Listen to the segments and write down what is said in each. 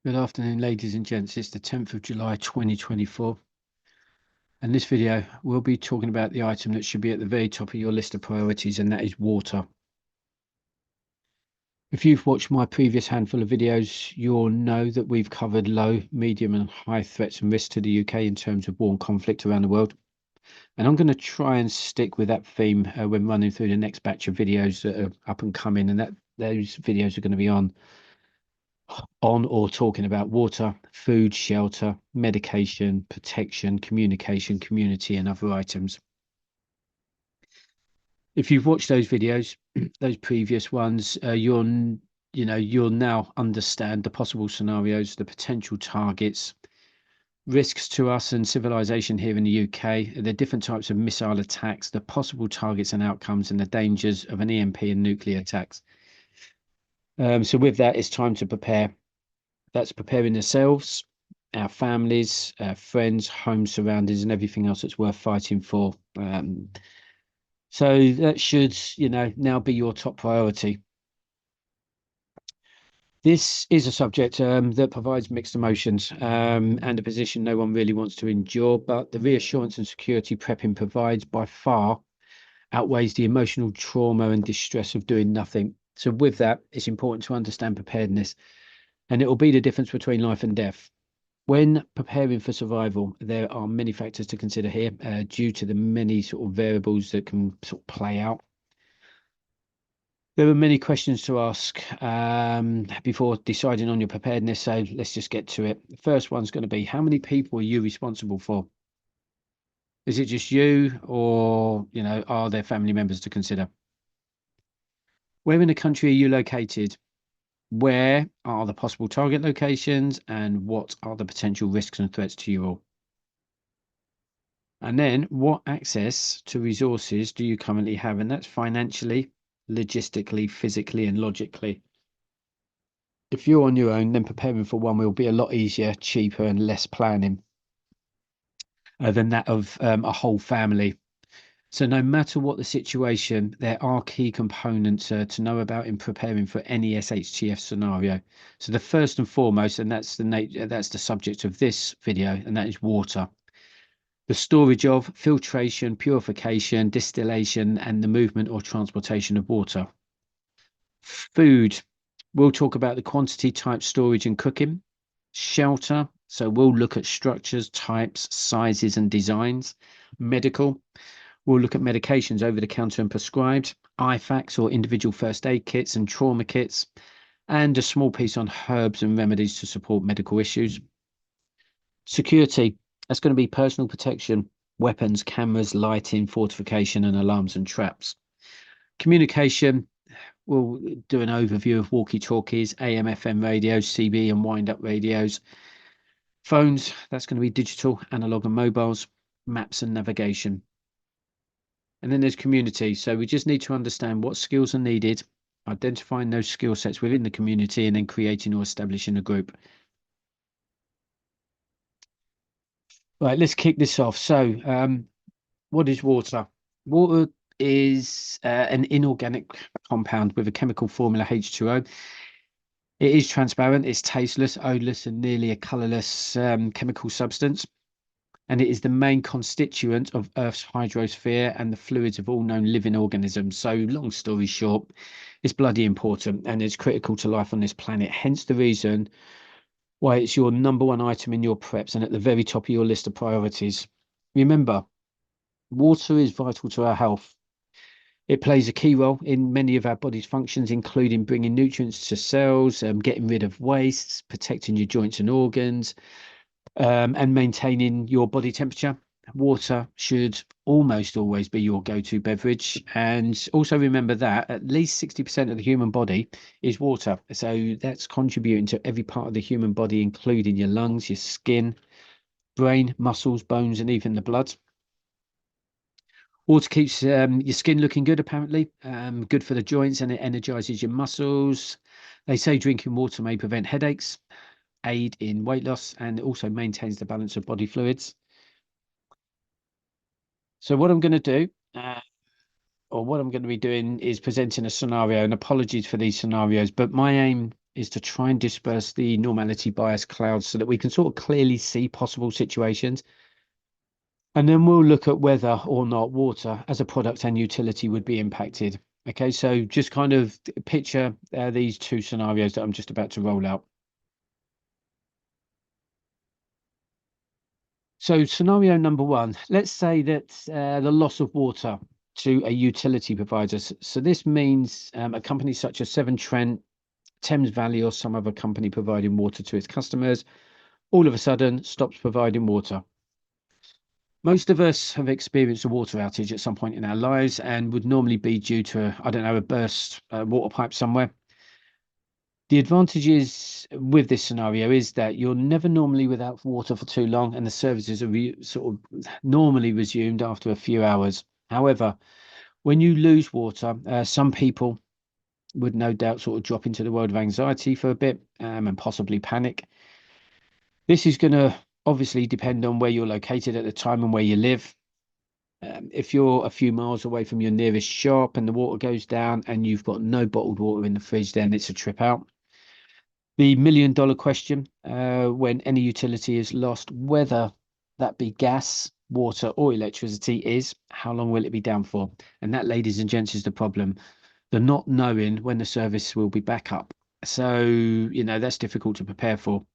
Good afternoon, ladies and gents. It's the 10th of July, 2024. And this video, we'll be talking about the item that should be at the very top of your list of priorities, and that is water. If you've watched my previous handful of videos, you'll know that we've covered low, medium and high threats and risks to the UK in terms of war and conflict around the world. And I'm going to try and stick with that theme when running through the next batch of videos that are up and coming, and those videos are going to be on or talking about water, food, shelter, medication, protection, communication, community, and other items. If you've watched those videos, those previous ones, you'll now understand the possible scenarios, the potential targets, risks to us and civilization here in the UK, the different types of missile attacks, the possible targets and outcomes, and the dangers of an EMP and nuclear attacks. So with that, it's time to prepare. That's preparing ourselves, our families, our friends, home surroundings, and everything else that's worth fighting for. So that should, now be your top priority. This is a subject that provides mixed emotions and a position no one really wants to endure, but the reassurance and security prepping provides by far outweighs the emotional trauma and distress of doing nothing. So with that, it's important to understand preparedness, and it will be the difference between life and death. When preparing for survival, there are many factors to consider here due to the many sort of variables that can sort of play out. There are many questions to ask before deciding on your preparedness, so let's just get to it. The first one's going to be, how many people are you responsible for? Is it just you, or, are there family members to consider? Where in the country are you located? Where are the possible target locations, and what are the potential risks and threats to you all? And then what access to resources do you currently have? And that's financially, logistically, physically, and logically. If you're on your own, then preparing for one will be a lot easier, cheaper, and less planning than that of a whole family. So no matter what the situation, there are key components to know about in preparing for any SHTF scenario. So the first and foremost, and that's the subject of this video, and that is water. The storage of, filtration, purification, distillation, and the movement or transportation of water. Food. We'll talk about the quantity, type, storage, and cooking. Shelter. So we'll look at structures, types, sizes, and designs. Medical. We'll look at medications over the counter and prescribed, IFAKs or individual first aid kits and trauma kits, and a small piece on herbs and remedies to support medical issues. Security, that's going to be personal protection, weapons, cameras, lighting, fortification, and alarms and traps. Communication, we'll do an overview of walkie-talkies, AM, FM radios, CB and wind-up radios. Phones, that's going to be digital, analog and mobiles, maps and navigation. And then there's community. So we just need to understand what skills are needed, identifying those skill sets within the community, and then creating or establishing a group. Right, let's kick this off. So what is water? Water is an inorganic compound with a chemical formula H2O. It is transparent, it's tasteless, odorless, and nearly a colorless chemical substance. And it is the main constituent of Earth's hydrosphere and the fluids of all known living organisms. So long story short, it's bloody important and it's critical to life on this planet. Hence the reason why it's your number one item in your preps and at the very top of your list of priorities. Remember, water is vital to our health. It plays a key role in many of our body's functions, including bringing nutrients to cells, getting rid of wastes, protecting your joints and organs, and maintaining your body temperature. Water should almost always be your go-to beverage. And also remember that at least 60% of the human body is water. So that's contributing to every part of the human body, including your lungs, your skin, brain, muscles, bones, and even the blood. Water keeps your skin looking good, apparently, good for the joints, and it energizes your muscles. They say drinking water may prevent headaches, aid in weight loss, and also maintains the balance of body fluids. So what I'm going to do, or what I'm going to be doing, is presenting a scenario, and apologies for these scenarios, but my aim is to try and disperse the normality bias clouds so that we can sort of clearly see possible situations. And then we'll look at whether or not water as a product and utility would be impacted. Okay, so just kind of picture these two scenarios that I'm just about to roll out. So scenario number one, let's say that the loss of water to a utility provider. So this means a company such as Severn Trent, Thames Valley, or some other company providing water to its customers, all of a sudden stops providing water. Most of us have experienced a water outage at some point in our lives and would normally be due to, I don't know, a burst water pipe somewhere. The advantages with this scenario is that you're never normally without water for too long, and the services are sort of normally resumed after a few hours. However, when you lose water, some people would no doubt sort of drop into the world of anxiety for a bit and possibly panic. This is going to obviously depend on where you're located at the time and where you live. If you're a few miles away from your nearest shop and the water goes down and you've got no bottled water in the fridge, then it's a trip out. The $1 million question, when any utility is lost, whether that be gas, water, or electricity, is how long will it be down for? And that, ladies and gents, is the problem. The not knowing when the service will be back up. So, that's difficult to prepare for.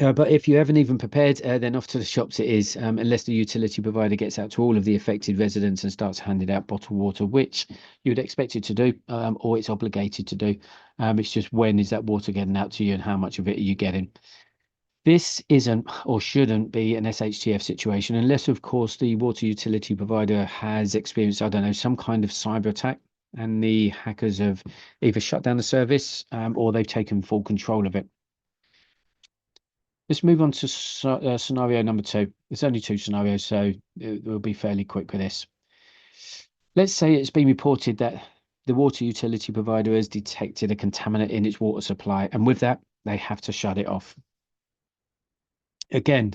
But if you haven't even prepared, then off to the shops it is, unless the utility provider gets out to all of the affected residents and starts handing out bottled water, which you would expect it to do, or it's obligated to do. It's just when is that water getting out to you and how much of it are you getting? This isn't or shouldn't be an SHTF situation, unless, of course, the water utility provider has experienced, I don't know, some kind of cyber attack and the hackers have either shut down the service or they've taken full control of it. Let's move on to scenario number two. There's only two scenarios, so we'll be fairly quick with this. Let's say it's been reported that the water utility provider has detected a contaminant in its water supply, and with that, they have to shut it off. Again,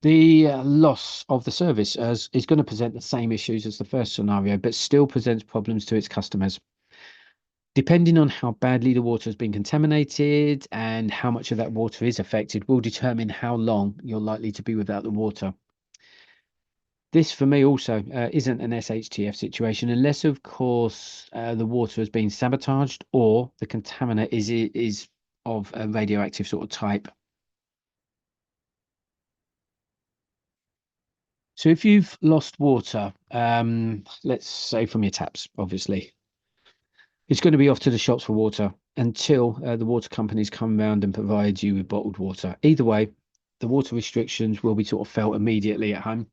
the loss of the service is going to present the same issues as the first scenario, but still presents problems to its customers. Depending on how badly the water has been contaminated and how much of that water is affected will determine how long you're likely to be without the water. This, for me, also isn't an SHTF situation, unless, of course, the water has been sabotaged or the contaminant is of a radioactive sort of type. So if you've lost water, let's say from your taps, obviously, it's going to be off to the shops for water until the water companies come round and provide you with bottled water. Either way, the water restrictions will be sort of felt immediately at home.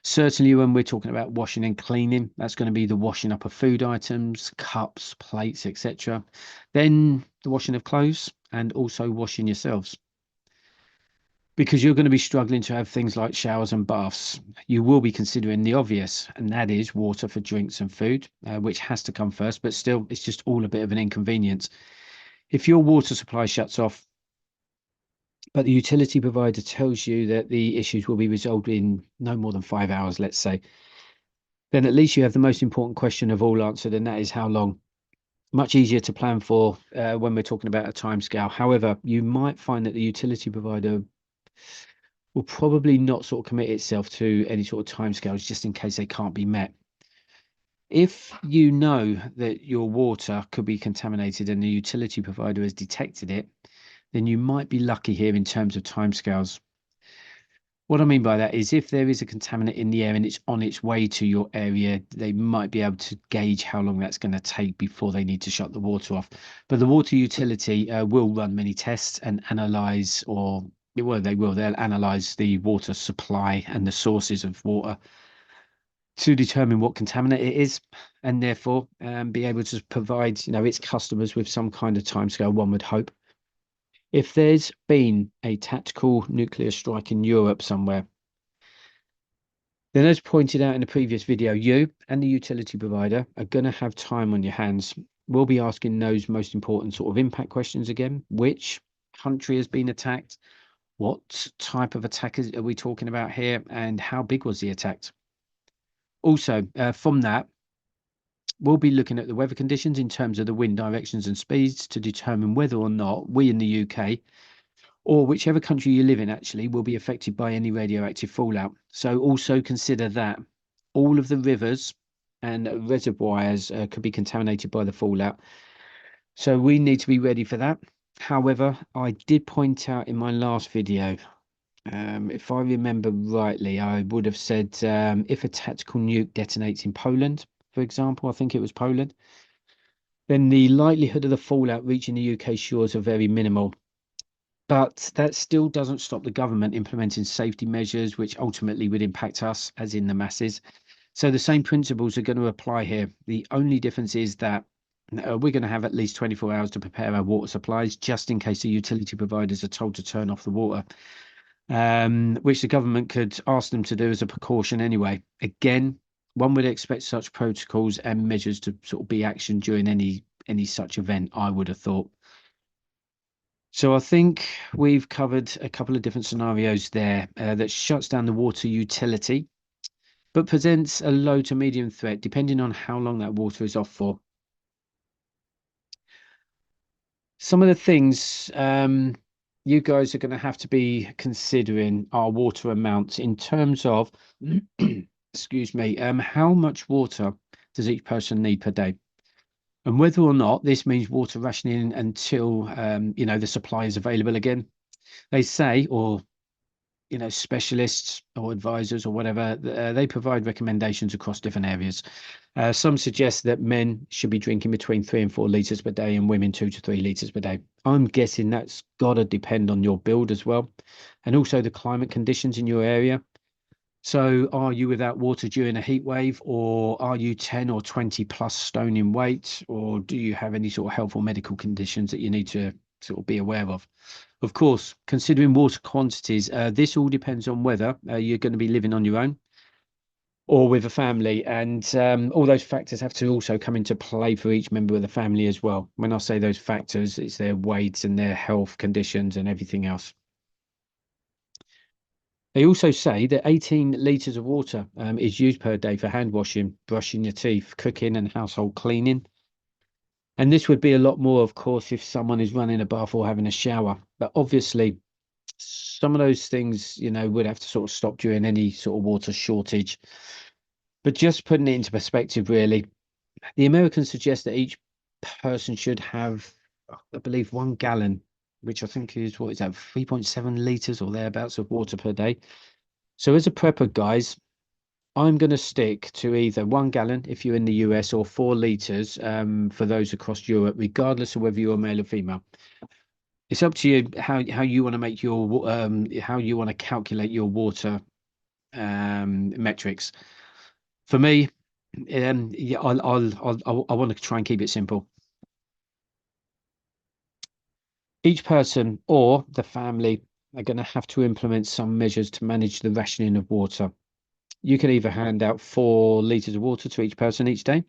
Certainly when we're talking about washing and cleaning, that's going to be the washing up of food items, cups, plates, etc. Then the washing of clothes and also washing yourselves. Because you're going to be struggling to have things like showers and baths, you will be considering the obvious, and that is water for drinks and food, which has to come first, but still, it's just all a bit of an inconvenience. If your water supply shuts off, but the utility provider tells you that the issues will be resolved in no more than 5 hours, let's say, then at least you have the most important question of all answered, and that is how long. Much easier to plan for when we're talking about a timescale. However, you might find that the utility provider will probably not sort of commit itself to any sort of timescales just in case they can't be met. If you know that your water could be contaminated and the utility provider has detected it, then you might be lucky here in terms of timescales. What I mean by that is if there is a contaminant in the air and it's on its way to your area, they might be able to gauge how long that's going to take before they need to shut the water off. But the water utility will run many tests and analyze, or well, they'll analyze the water supply and the sources of water to determine what contaminant it is, and therefore be able to provide, its customers with some kind of timescale, one would hope. If there's been a tactical nuclear strike in Europe somewhere, then as pointed out in the previous video, you and the utility provider are going to have time on your hands. We'll be asking those most important sort of impact questions again. Which country has been attacked? What type of attack are we talking about here? And how big was the attack? Also, from that, We'll be looking at the weather conditions in terms of the wind directions and speeds to determine whether or not we in the UK, or whichever country you live in actually, will be affected by any radioactive fallout. So also consider that all of the rivers and reservoirs could be contaminated by the fallout. So we need to be ready for that. However, I did point out in my last video, if I remember rightly, I would have said if a tactical nuke detonates in Poland, for example, I think it was Poland, then the likelihood of the fallout reaching the UK shores are very minimal. But that still doesn't stop the government implementing safety measures, which ultimately would impact us, as in the masses. So the same principles are going to apply here. The only difference is that we're going to have at least 24 hours to prepare our water supplies, just in case the utility providers are told to turn off the water, which the government could ask them to do as a precaution anyway. Again, one would expect such protocols and measures to sort of be actioned during any such event, I would have thought. So I think we've covered a couple of different scenarios there that shuts down the water utility, but presents a low to medium threat depending on how long that water is off for. Some of the things you guys are going to have to be considering are water amounts in terms of, excuse me, how much water does each person need per day? And whether or not this means water rationing until, the supply is available again. They say, or specialists or advisors or whatever, they provide recommendations across different areas. Some suggest that men should be drinking between 3 and 4 liters per day and women 2 to 3 liters per day. I'm guessing that's got to depend on your build as well, and also the climate conditions in your area. So are you without water during a heat wave, or are you 10 or 20 plus stone in weight, or do you have any sort of health or medical conditions that you need to sort of be aware of? Of course, considering water quantities, this all depends on whether you're going to be living on your own or with a family. And all those factors have to also come into play for each member of the family as well. When I say those factors, it's their weights and their health conditions and everything else. They also say that 18 litres of water is used per day for hand washing, brushing your teeth, cooking and household cleaning. And this would be a lot more, of course, if someone is running a bath or having a shower. But obviously, some of those things, would have to sort of stop during any sort of water shortage. But just putting it into perspective, really, the Americans suggest that each person should have, I believe, 1 gallon, which I think is, what is that, 3.7 litres or thereabouts of water per day. So as a prepper, guys, I'm going to stick to either 1 gallon if you're in the US or 4 litres for those across Europe, regardless of whether you're male or female. It's up to you how you want to make your how you want to calculate your water metrics. For me, yeah, I want to try and keep it simple. Each person or the family are going to have to implement some measures to manage the rationing of water. You can either hand out 4 litres of water to each person each day,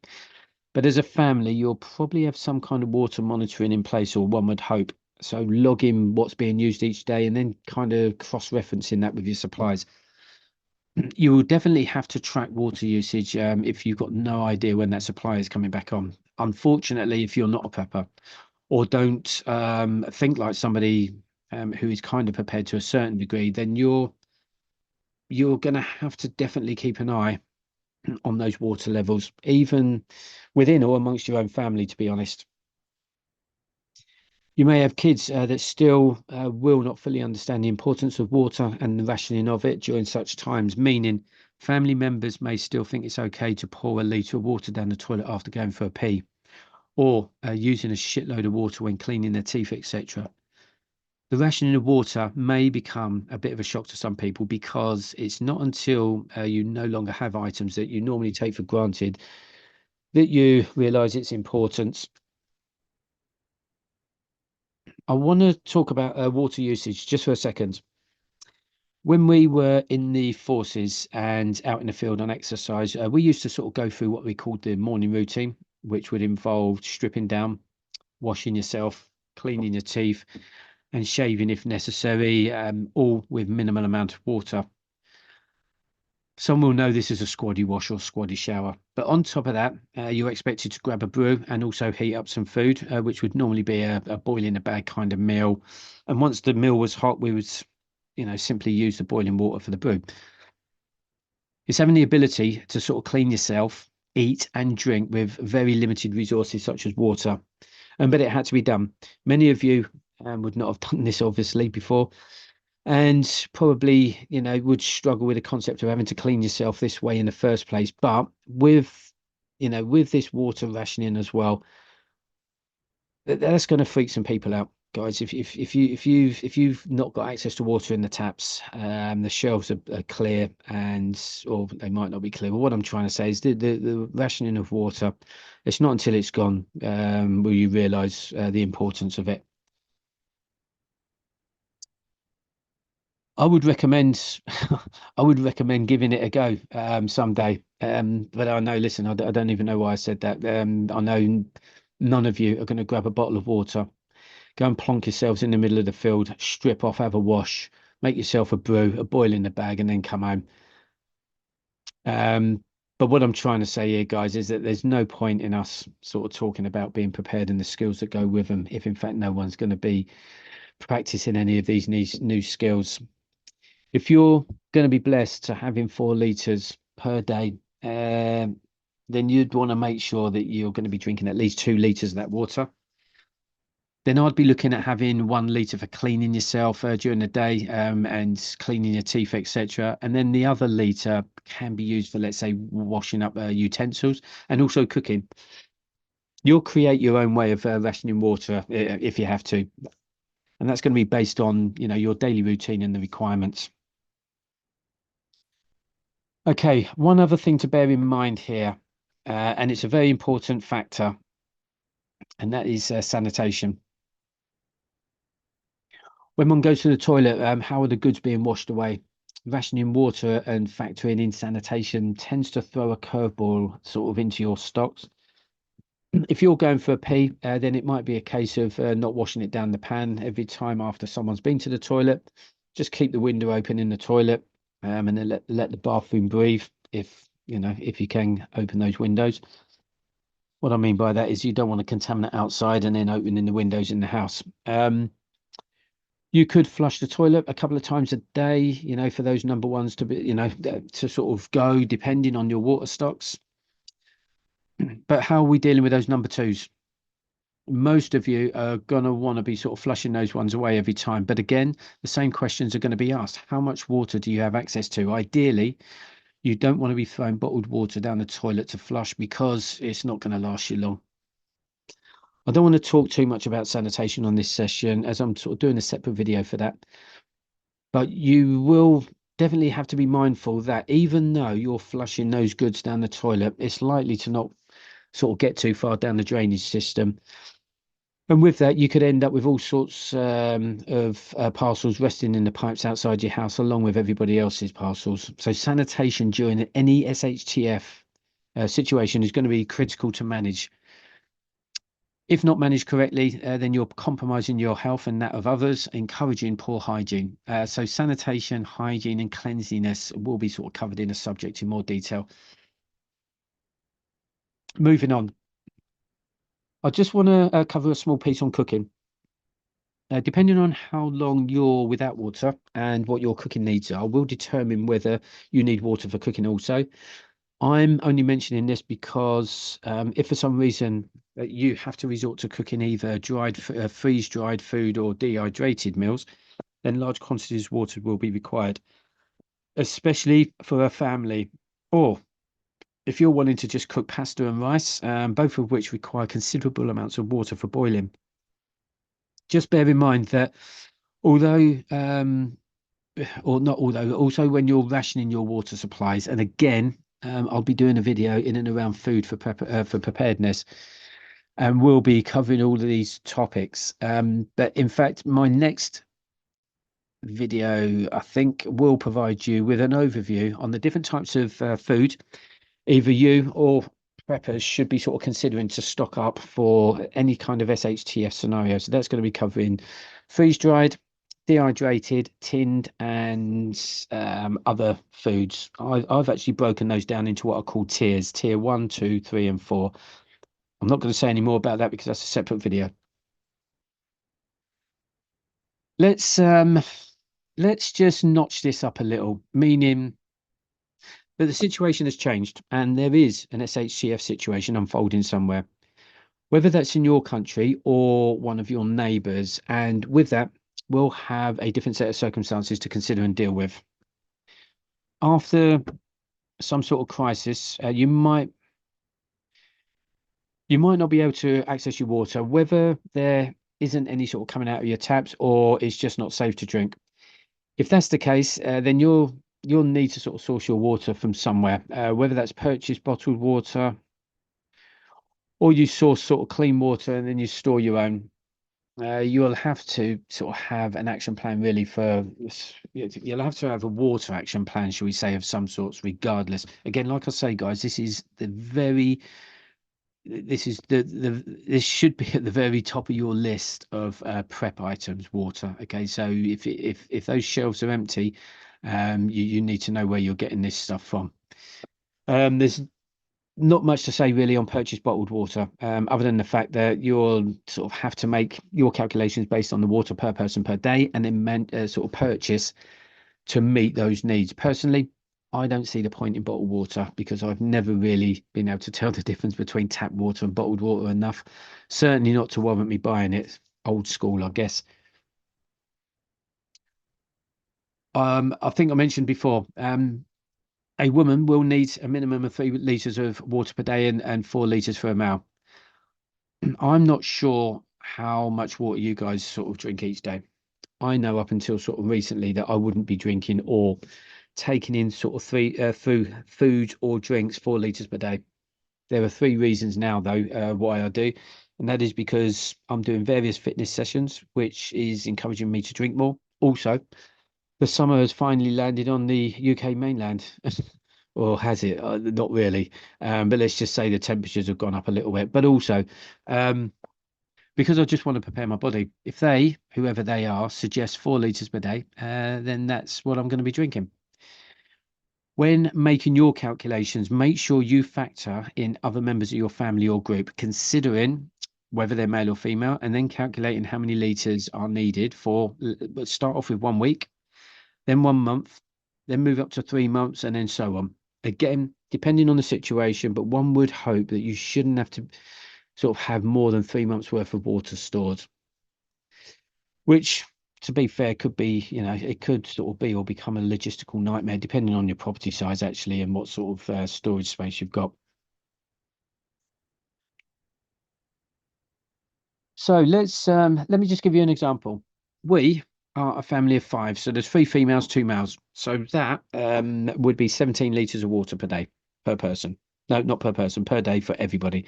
but as a family, you'll probably have some kind of water monitoring in place, or one would hope. So logging what's being used each day and then kind of cross-referencing that with your supplies. You will definitely have to track water usage if you've got no idea when that supply is coming back on. Unfortunately, if you're not a prepper or don't think like somebody who is kind of prepared to a certain degree, then you're going to have to definitely keep an eye on those water levels, even within or amongst your own family, to be honest. You may have kids that still will not fully understand the importance of water and the rationing of it during such times, meaning family members may still think it's okay to pour a litre of water down the toilet after going for a pee, or using a shitload of water when cleaning their teeth, etc. The rationing of water may become a bit of a shock to some people, because it's not until you no longer have items that you normally take for granted that you realise its importance. I want to talk about water usage just for a second. When we were in the forces and out in the field on exercise, we used to sort of go through what we called the morning routine, which would involve stripping down, washing yourself, cleaning your teeth, and shaving if necessary, all with minimal amount of water. Some will know this as a squatty wash or squatty shower. But on top of that, you're expected to grab a brew and also heat up some food, which would normally be a boil in a bag kind of meal. And once the meal was hot, we would, simply use the boiling water for the brew. It's having the ability to sort of clean yourself, eat and drink with very limited resources such as water. But it had to be done. Many of you would not have done this obviously before, and probably would struggle with the concept of having to clean yourself this way in the first place. But with this water rationing as well, that's going to freak some people out, guys. If you've not got access to water in the taps, the shelves are clear, or they might not be clear. But what I'm trying to say is the rationing of water, it's not until it's gone will you realise the importance of it. I would recommend I would recommend giving it a go someday. But I know, listen, I don't even know why I said that. I know none of you are going to grab a bottle of water, go and plonk yourselves in the middle of the field, strip off, have a wash, make yourself a brew, a boil in the bag, and then come home. But what I'm trying to say here, guys, is that there's no point in us sort of talking about being prepared and the skills that go with them if, in fact, no one's going to be practicing any of these new skills. If you're going to be blessed to having 4 litres per day, then you'd want to make sure that you're going to be drinking at least 2 litres of that water. Then I'd be looking at having 1 litre for cleaning yourself during the day and cleaning your teeth, etc. And then the other litre can be used for, let's say, washing up utensils and also cooking. You'll create your own way of rationing water if you have to. And that's going to be based on, your daily routine and the requirements. Okay, one other thing to bear in mind here, and it's a very important factor, and that is sanitation. When one goes to the toilet, how are the goods being washed away? Rationing water and factoring in sanitation tends to throw a curveball sort of into your stocks. If you're going for a pee, then it might be a case of not washing it down the pan every time after someone's been to the toilet. Just keep the window open in the toilet, and then let the bathroom breathe if you can open those windows. What I mean by that is you don't want to contaminate outside and then opening the windows in the house. You could flush the toilet a couple of times a day, for those number ones to be, to sort of go depending on your water stocks. But how are we dealing with those number twos? Most of you are going to want to be sort of flushing those ones away every time. But again, the same questions are going to be asked. How much water do you have access to? Ideally, you don't want to be throwing bottled water down the toilet to flush because it's not going to last you long. I don't want to talk too much about sanitation on this session as I'm sort of doing a separate video for that. But you will definitely have to be mindful that even though you're flushing those goods down the toilet, it's likely to not sort of get too far down the drainage system. And with that, you could end up with all sorts of parcels resting in the pipes outside your house, along with everybody else's parcels. So sanitation during any SHTF situation is going to be critical to manage. If not managed correctly, then you're compromising your health and that of others, encouraging poor hygiene. So sanitation, hygiene, and cleanliness will be sort of covered in a subject in more detail. Moving on. I just want to cover a small piece on cooking. Depending on how long you're without water and what your cooking needs are, will determine whether you need water for cooking also. I'm only mentioning this because if for some reason you have to resort to cooking either freeze-dried food or dehydrated meals, then large quantities of water will be required, especially for a family. Or if you're wanting to just cook pasta and rice, both of which require considerable amounts of water for boiling. Just bear in mind that although also when you're rationing your water supplies, and again, I'll be doing a video in and around food for preparedness, and we'll be covering all of these topics. But in fact, my next video, I think, will provide you with an overview on the different types of food either you or preppers should be sort of considering to stock up for any kind of SHTF scenario. So that's going to be covering freeze-dried, dehydrated, tinned, and other foods. I've actually broken those down into what are called tiers: tier one, two, three, and four. I'm not going to say any more about that because that's a separate video. Let's um let's just notch this up a little, meaning that the situation has changed and there is an SHCF situation unfolding somewhere, whether that's in your country or one of your neighbours. And with that, we'll have a different set of circumstances to consider and deal with. After some sort of crisis, you might not be able to access your water, whether there isn't any sort of coming out of your taps or it's just not safe to drink. If that's the case, then you'll need to sort of source your water from somewhere, whether that's purchased bottled water or you source sort of clean water and then you store your own. You'll have to sort of have an action plan really for you'll have to have a water action plan, shall we say, of some sorts, regardless. Again, like I say, guys, this should be at the very top of your list of prep items, water. Okay, so if those shelves are empty, you need to know where you're getting this stuff from. There's not much to say really on purchased bottled water, other than the fact that you'll sort of have to make your calculations based on the water per person per day, and then sort of purchase to meet those needs. Personally, I don't see the point in bottled water because I've never really been able to tell the difference between tap water and bottled water enough. Certainly not to warrant me buying it. Old school, I guess. I think I mentioned before, a woman will need a minimum of 3 litres of water per day and 4 litres for a male. I'm not sure how much water you guys sort of drink each day. I know up until sort of recently that I wouldn't be drinking or taking in sort of food or drinks 4 litres per day. There are 3 reasons now though why I do, and that is because I'm doing various fitness sessions, which is encouraging me to drink more. Also, the summer has finally landed on the UK mainland. Or has it? Not really. But let's just say the temperatures have gone up a little bit. But also, um, because I just want to prepare my body. If they, whoever they are, suggest 4 litres per day, then that's what I'm going to be drinking. When making your calculations, make sure you factor in other members of your family or group, considering whether they're male or female, and then calculating how many litres are needed for, start off with 1 week, then 1 month, then move up to 3 months, and then so on. Again, depending on the situation, but one would hope that you shouldn't have to sort of have more than 3 months worth of water stored, which, to be fair, could be, it could sort of be or become a logistical nightmare depending on your property size actually and what sort of storage space you've got. So let me just give you an example. We are a family of 5, so there's 3 females, 2 males. So that would be 17 litres of water per day per person. No, not per person, per day for everybody.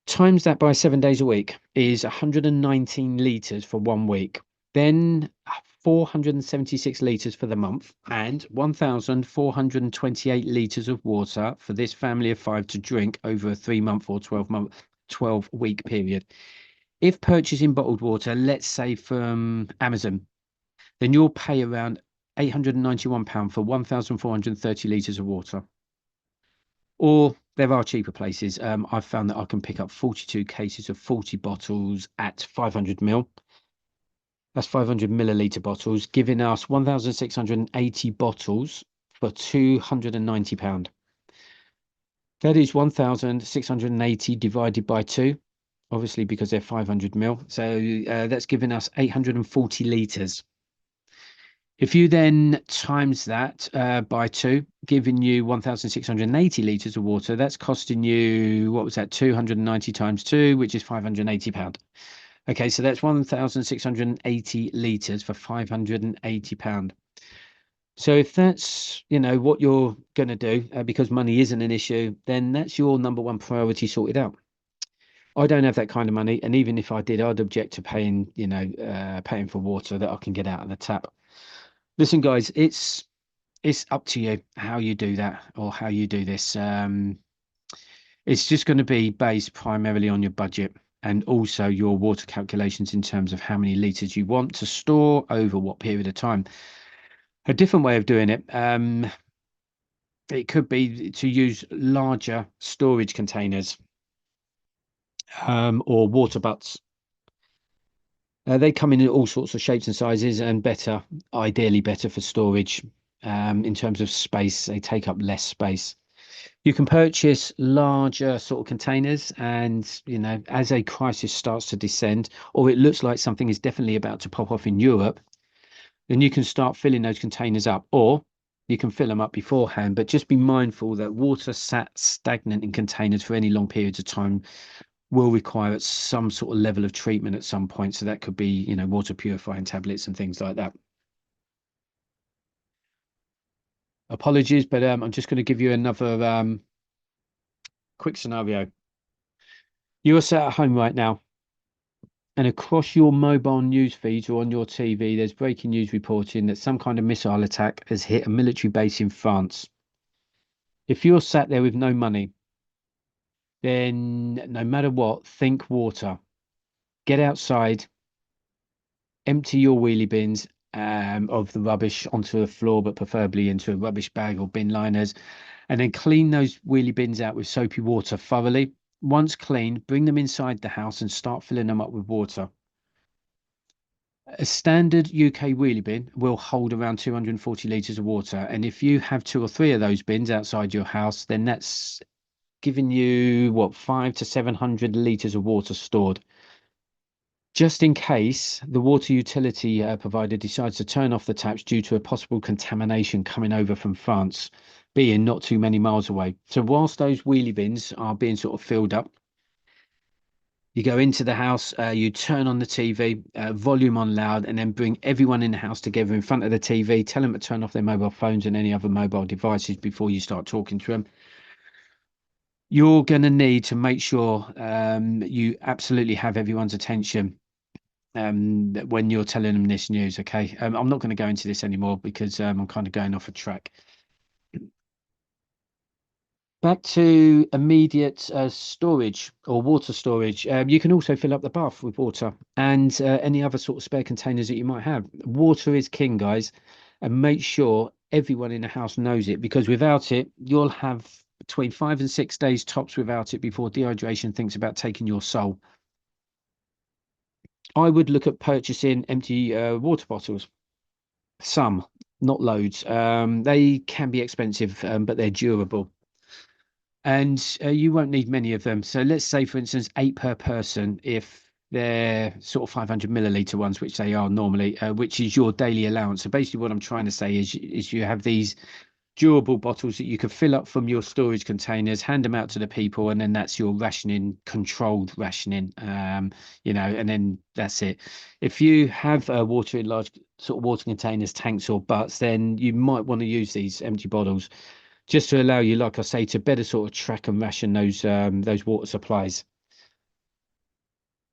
Times that by 7 days a week is 119 litres for 1 week. Then 476 litres for the month and 1,428 litres of water for this family of 5 to drink over a 3 month or 12-week period. If purchasing bottled water, let's say from Amazon, then you'll pay around £891 for 1,430 litres of water. Or there are cheaper places. I've found that I can pick up 42 cases of 40 bottles at 500 ml. That's 500 milliliter bottles, giving us 1,680 bottles for £290. That is 1,680 divided by 2, obviously because they're 500 ml. So that's giving us 840 litres. If you then times that by 2, giving you 1,680 litres of water, that's costing you, what was that, 290 times 2, which is £580. Okay, so that's 1,680 litres for £580. So if that's, what you're going to do, because money isn't an issue, then that's your number one priority sorted out. I don't have that kind of money, and even if I did, I'd object to paying, paying for water that I can get out of the tap. Listen, guys, it's up to you how you do that or how you do this. It's just going to be based primarily on your budget. and also your water calculations in terms of how many liters you want to store over what period of time. A different way of doing it, it could be to use larger storage containers, or water butts. They come in all sorts of shapes and sizes, and ideally better for storage. In terms of space, they take up less space. You can purchase larger sort of containers, and as a crisis starts to descend, or it looks like something is definitely about to pop off in Europe, then you can start filling those containers up, or you can fill them up beforehand. But just be mindful that water sat stagnant in containers for any long periods of time will require some sort of level of treatment at some point. So that could be, water purifying tablets and things like that. Apologies, but I'm just going to give you another quick scenario. You are sat at home right now, and across your mobile news feeds or on your TV, there's breaking news reporting that some kind of missile attack has hit a military base in France. If you're sat there with no money, then no matter what, think water. Get outside, empty your wheelie bins of the rubbish onto the floor, but preferably into a rubbish bag or bin liners, and then clean those wheelie bins out with soapy water thoroughly. Once cleaned, bring them inside the house and start filling them up with water. A standard UK wheelie bin will hold around 240 litres of water. And if you have 2 or 3 of those bins outside your house, then that's giving you, what, 500 to 700 litres of water stored. Just in case the water utility provider decides to turn off the taps due to a possible contamination coming over from France, being not too many miles away. So whilst those wheelie bins are being sort of filled up, you go into the house, you turn on the TV, volume on loud, and then bring everyone in the house together in front of the TV. Tell them to turn off their mobile phones and any other mobile devices before you start talking to them. You're going to need to make sure you absolutely have everyone's attention when you're telling them this news, okay? I'm not going to go into this anymore because I'm kind of going off a track. Back to immediate storage or water storage. You can also fill up the bath with water and any other sort of spare containers that you might have. Water is king, guys, and make sure everyone in the house knows it, because without it, you'll have between 5 and 6 days tops without it before dehydration thinks about taking your soul. I would look at purchasing empty water bottles. Some, not loads. They can be expensive, but they're durable. And you won't need many of them. So let's say, for instance, 8 per person, if they're sort of 500 milliliter ones, which they are normally, which is your daily allowance. So basically what I'm trying to say is you have these durable bottles that you can fill up from your storage containers, hand them out to the people, and then that's your rationing, controlled rationing, and then that's it. If you have water in large sort of water containers, tanks or butts, then you might want to use these empty bottles just to allow you, like I say, to better sort of track and ration those water supplies.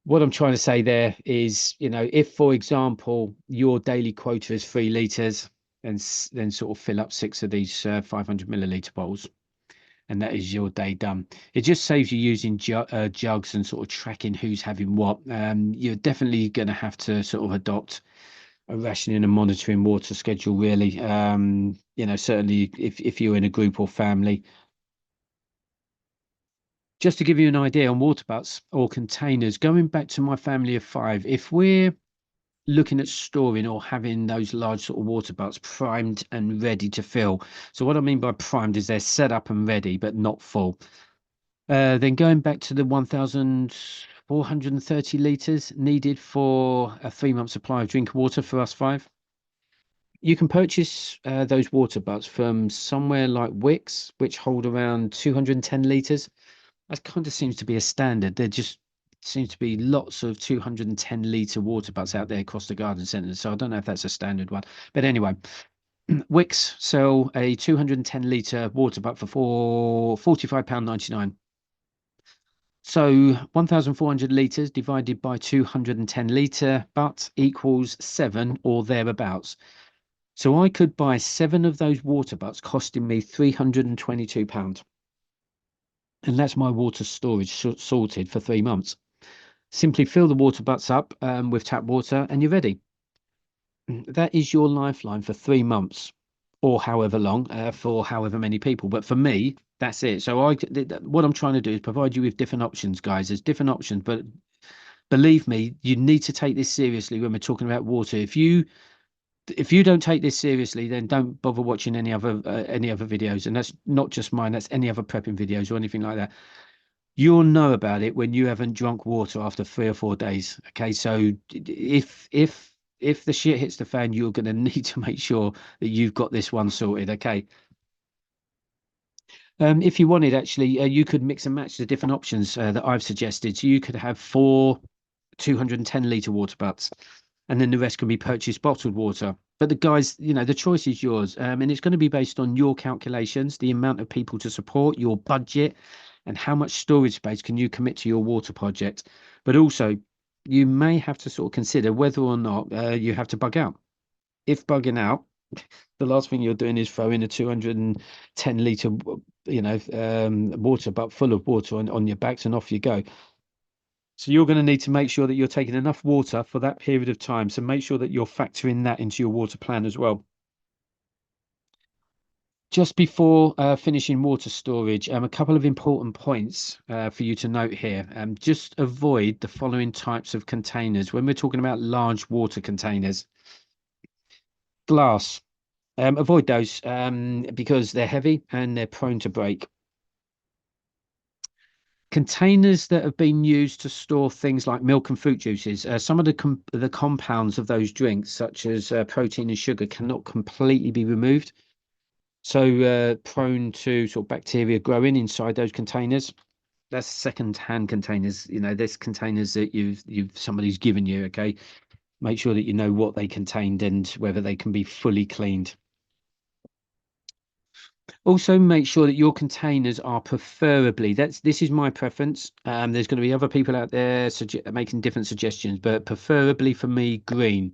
What I'm trying to say there is, if, for example, your daily quota is 3 litres, then sort of fill up 6 of these 500 milliliter bottles, and that is your day done. It just saves you using jugs and sort of tracking who's having what. You're definitely going to have to sort of adopt a rationing and monitoring water schedule, really. Certainly if you're in a group or family. Just to give you an idea on water butts or containers, going back to my family of 5, if we're looking at storing or having those large sort of water butts primed and ready to fill. So what I mean by primed is they're set up and ready, but not full. Then going back to the 1,430 litres needed for a 3-month supply of drinking water for us 5. You can purchase those water butts from somewhere like Wicks, which hold around 210 litres. That kind of seems to be a standard. There just seems to be lots of 210 litre water butts out there across the garden centre. So I don't know if that's a standard one. But anyway, Wicks sell a 210 litre water butt for £45.99. So 1,400 litres divided by 210 litre butt equals 7 or thereabouts. So I could buy 7 of those water butts costing me £322. And that's my water storage sorted for 3 months. Simply fill the water butts up with tap water and you're ready. That is your lifeline for 3 months or however long for however many people. But for me, that's it. So what I'm trying to do is provide you with different options, guys. There's different options, but believe me, you need to take this seriously when we're talking about water. If you don't take this seriously, then don't bother watching any other videos. And that's not just mine, that's any other prepping videos or anything like that. You'll know about it when you haven't drunk water after 3 or 4 days. Okay, so if the shit hits the fan, you're going to need to make sure that you've got this one sorted. Okay. If you wanted, actually, you could mix and match the different options that I've suggested. So you could have four 210-litre water butts, and then the rest can be purchased bottled water. But the guys, the choice is yours, and it's going to be based on your calculations, the amount of people to support, your budget, and how much storage space can you commit to your water project. But also, you may have to sort of consider whether or not you have to bug out. If bugging out, the last thing you're doing is throwing a 210-litre, water butt full of water on your backs and off you go. So you're going to need to make sure that you're taking enough water for that period of time. So make sure that you're factoring that into your water plan as well. Just before finishing water storage, a couple of important points for you to note here. Just avoid the following types of containers when we're talking about large water containers. Glass. Avoid those because they're heavy and they're prone to break. Containers that have been used to store things like milk and fruit juices. Some of the compounds of those drinks, such as protein and sugar, cannot completely be removed. So prone to sort of bacteria growing inside those containers. That's second-hand containers. There's containers that somebody's given you. Okay, make sure that you know what they contained and whether they can be fully cleaned. Also, make sure that your containers are preferably, this is my preference. There's going to be other people out there making different suggestions, but preferably for me, green.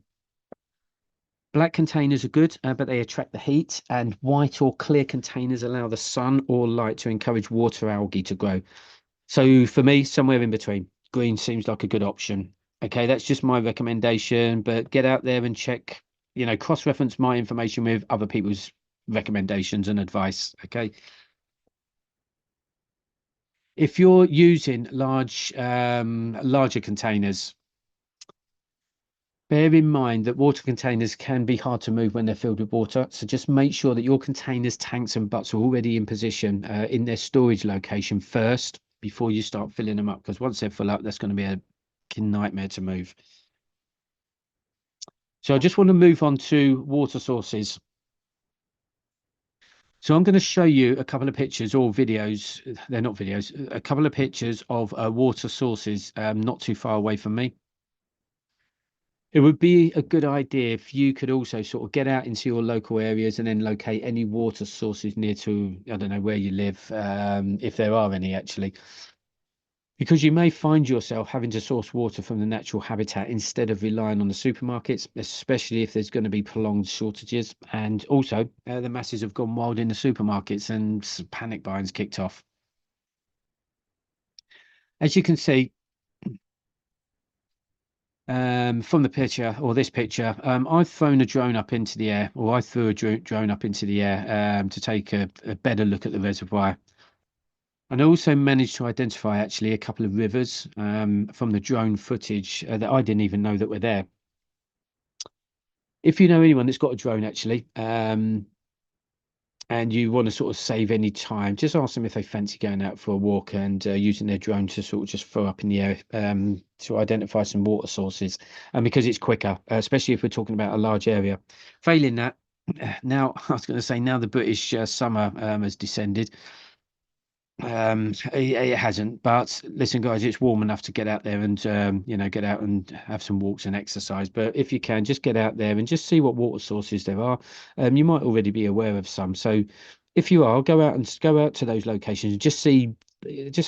Black containers are good, but they attract the heat, and white or clear containers allow the sun or light to encourage water algae to grow. So for me, somewhere in between. Green seems like a good option. Okay, that's just my recommendation, but get out there and check, cross-reference my information with other people's recommendations and advice. Okay. If you're using larger containers, bear in mind that water containers can be hard to move when they're filled with water. So just make sure that your containers, tanks, and butts are already in position in their storage location first before you start filling them up. Because once they're full up, that's going to be a nightmare to move. So I just want to move on to water sources. So I'm going to show you a couple of pictures or videos. They're not videos, a couple of pictures of water sources not too far away from me. It would be a good idea if you could also sort of get out into your local areas and then locate any water sources near to, I don't know, where you live, if there are any actually. Because you may find yourself having to source water from the natural habitat instead of relying on the supermarkets, especially if there's going to be prolonged shortages. And also, the masses have gone wild in the supermarkets and panic buying's kicked off. As you can see, from the picture or this picture, I've thrown a drone up into the air, or I threw a drone up into the air to take a better look at the reservoir. And I also managed to identify actually a couple of rivers from the drone footage that I didn't even know that were there. If you know anyone that's got a drone actually, and you want to sort of save any time, just ask them if they fancy going out for a walk and using their drone to sort of just throw up in the air to identify some water sources. And because it's quicker, especially if we're talking about a large area. Failing that, now I was going to say now the British summer has descended. It hasn't, but listen, guys, it's warm enough to get out there and get out and have some walks and exercise. But if you can, just get out there and just see what water sources there are. You might already be aware of some. So if you are, go out to those locations and just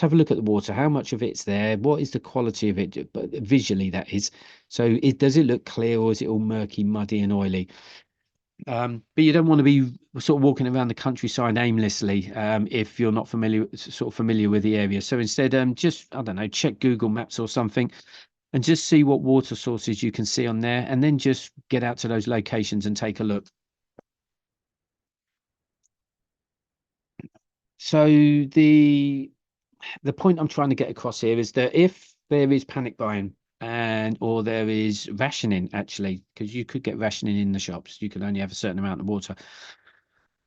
have a look at the water. How much of it's there? What is the quality of it? But visually, that is. So does it look clear or is it all murky, muddy, and oily? But you don't want to be sort of walking around the countryside aimlessly if you're not familiar with the area. So instead, just I don't know, check Google Maps or something, and just see what water sources you can see on there, and then just get out to those locations and take a look. So the point I'm trying to get across here is that if there is panic buying or there is rationing, actually, because you could get rationing in the shops, you can only have a certain amount of water.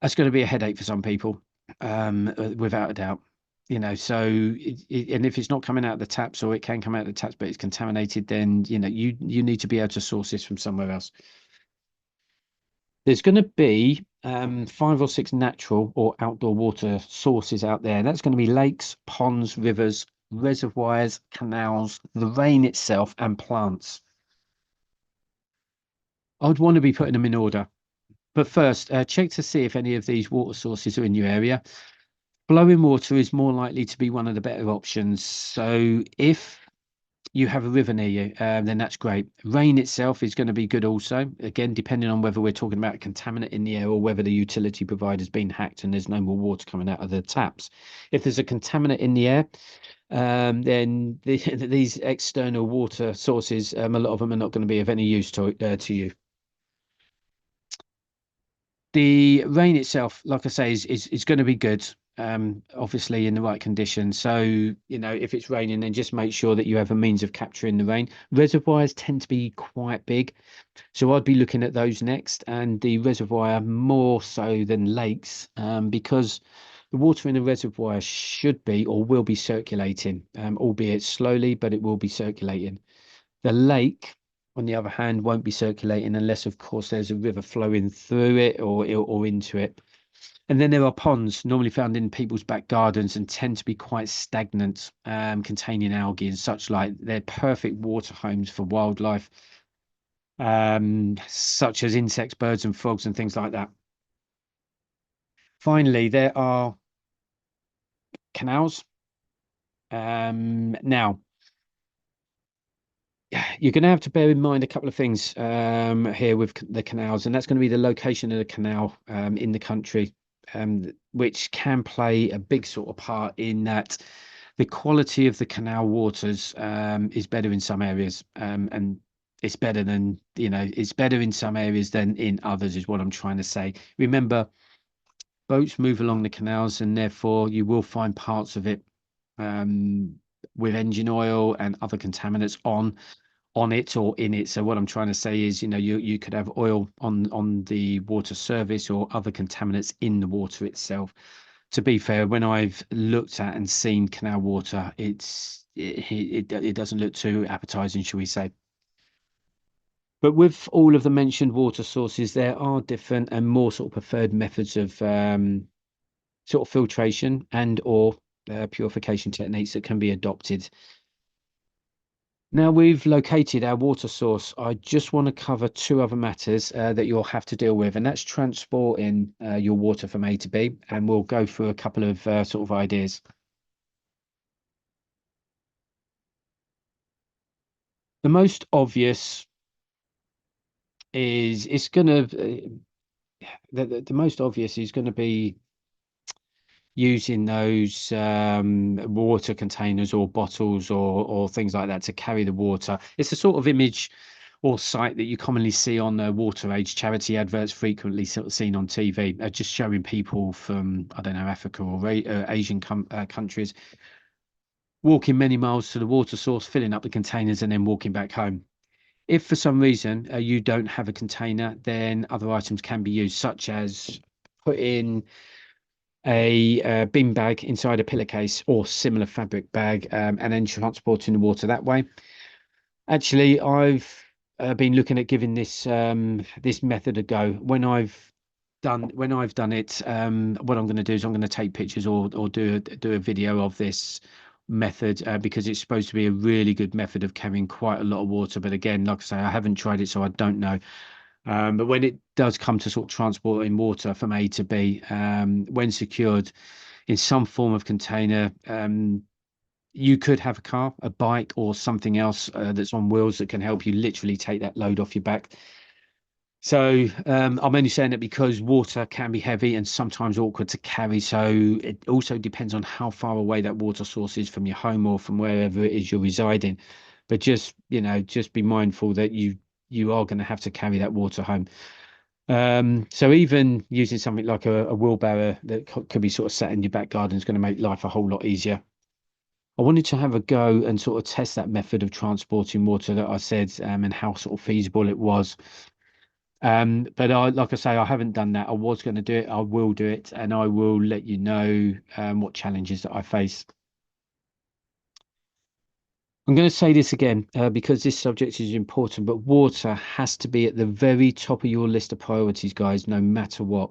That's going to be a headache for some people, without a doubt. So and if it's not coming out of the taps, or it can come out of the taps, but it's contaminated, then you need to be able to source this from somewhere else. There's going to be 5 or 6 natural or outdoor water sources out there. That's going to be lakes, ponds, rivers, reservoirs, canals, the rain itself, and plants. I'd want to be putting them in order. But first, check to see if any of these water sources are in your area. Flowing water is more likely to be one of the better options. So if you have a river near you, then that's great. Rain itself is going to be good also. Again, depending on whether we're talking about a contaminant in the air or whether the utility provider's been hacked and there's no more water coming out of the taps. If there's a contaminant in the air, then these external water sources, a lot of them are not going to be of any use to you. The rain itself, like I say, is going to be good. Obviously in the right condition. So, if it's raining, then just make sure that you have a means of capturing the rain. Reservoirs tend to be quite big, so I'd be looking at those next, and the reservoir more so than lakes, because the water in the reservoir should be or will be circulating, albeit slowly, but it will be circulating. The lake, on the other hand, won't be circulating unless, of course, there's a river flowing through it or into it. And then there are ponds normally found in people's back gardens and tend to be quite stagnant, containing algae and such like. They're perfect water homes for wildlife, such as insects, birds, and frogs, and things like that. Finally, there are canals. Now, you're going to have to bear in mind a couple of things here with the canals, and that's going to be the location of the canal in the country, which can play a big sort of part in that the quality of the canal waters is better in some areas, and it's better than, it's better in some areas than in others, is what I'm trying to say. Remember, boats move along the canals, and therefore you will find parts of it with engine oil and other contaminants on it or in it. So what I'm trying to say is, you could have oil on the water surface or other contaminants in the water itself. To be fair, when I've looked at and seen canal water, it doesn't look too appetizing, shall we say. But with all of the mentioned water sources, there are different and more sort of preferred methods of sort of filtration and or purification techniques that can be adopted. Now we've located our water source, I just want to cover 2 other matters that you'll have to deal with, and that's transporting your water from A to B, and we'll go through a couple of sort of ideas. The most obvious is it's going to the most obvious is going to be using those water containers or bottles or things like that to carry the water. It's a sort of image or site that you commonly see on water age charity adverts, frequently sort of seen on TV, just showing people from, I don't know, Africa or Asian countries walking many miles to the water source, filling up the containers, and then walking back home. If for some reason you don't have a container, then other items can be used, such as putting a bin bag inside a pillowcase or similar fabric bag, and then transporting the water that way. Actually, I've been looking at giving this method a go. When I've done it, what I'm going to do is I'm going to take pictures or do a video of this method, because it's supposed to be a really good method of carrying quite a lot of water. But again, like I say, I haven't tried it, so I don't know. But when it does come to sort of transporting water from A to B, when secured in some form of container, you could have a car, a bike, or something else that's on wheels that can help you literally take that load off your back. So I'm only saying it because water can be heavy and sometimes awkward to carry. So it also depends on how far away that water source is from your home or from wherever it is you're residing. But just, just be mindful that you are going to have to carry that water home. So even using something like a wheelbarrow that could be sort of set in your back garden is going to make life a whole lot easier. I wanted to have a go and sort of test that method of transporting water that I said, and how sort of feasible it was. But like I say, I haven't done that. I was going to do it. I will do it, and I will let you know what challenges that I face. I'm going to say this again because this subject is important, but water has to be at the very top of your list of priorities, guys, no matter what.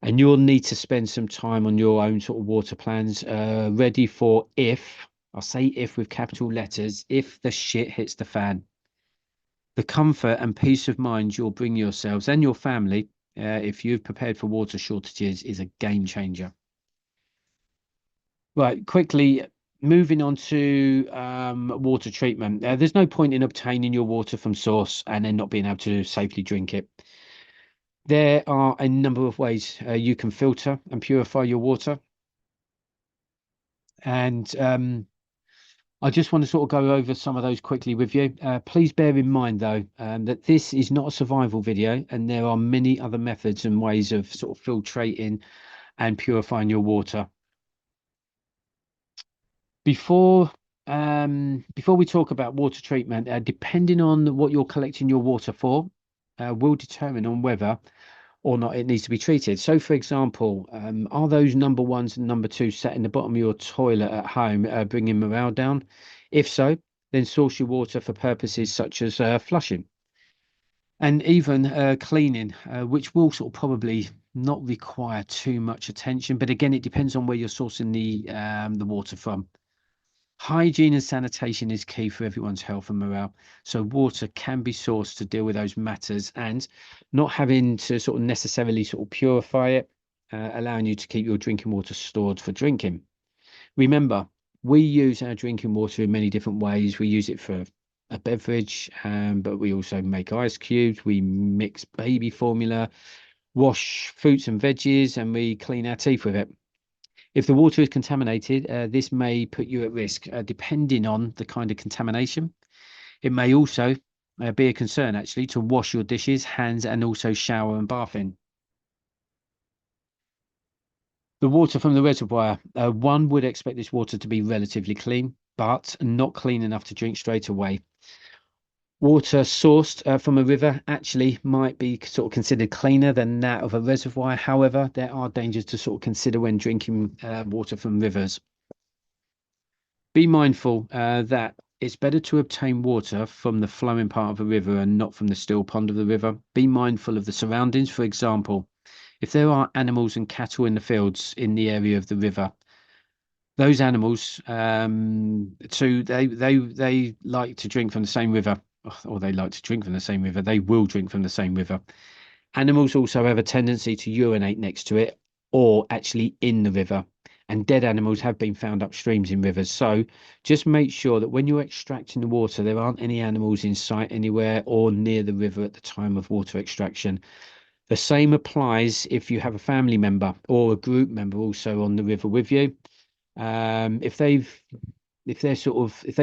And you'll need to spend some time on your own sort of water plans, ready for if, I'll say if with capital letters, if the shit hits the fan. The comfort and peace of mind you'll bring yourselves and your family, if you've prepared for water shortages, is a game changer. Right, quickly moving on to water treatment. There's no point in obtaining your water from source and then not being able to safely drink it. There are a number of ways you can filter and purify your water. And I just want to sort of go over some of those quickly with you. Please bear in mind, though, that this is not a survival video, and there are many other methods and ways of sort of filtrating and purifying your water. Before before we talk about water treatment, depending on what you're collecting your water for, will determine on whether or not it needs to be treated. So, for example, are those number ones and number twos sat in the bottom of your toilet at home, bringing morale down? If so, then source your water for purposes such as flushing and even cleaning, which will sort of probably not require too much attention. But again, it depends on where you're sourcing the water from. Hygiene and sanitation is key for everyone's health and morale. So water can be sourced to deal with those matters and not having to sort of necessarily sort of purify it, allowing you to keep your drinking water stored for drinking. Remember, we use our drinking water in many different ways. We use it for a beverage, but we also make ice cubes. We mix baby formula, wash fruits and veggies, and we clean our teeth with it. If the water is contaminated, this may put you at risk, depending on the kind of contamination. It may also be a concern, actually, to wash your dishes, hands, and also shower and bath in. The water from the reservoir, one would expect this water to be relatively clean, but not clean enough to drink straight away. Water sourced from a river actually might be sort of considered cleaner than that of a reservoir. However, there are dangers to sort of consider when drinking water from rivers. Be mindful that it's better to obtain water from the flowing part of a river and not from the still pond of the river. Be mindful of the surroundings. For example, if there are animals and cattle in the fields in the area of the river, those animals, so they like to drink from the same river, or they like to drink from the same river. They will drink from the same river. Animals also have a tendency to urinate next to it or actually in the river. And dead animals have been found upstreams in rivers. So just make sure that when you're extracting the water, there aren't any animals in sight anywhere or near the river at the time of water extraction. The same applies if you have a family member or a group member also on the river with you. If they've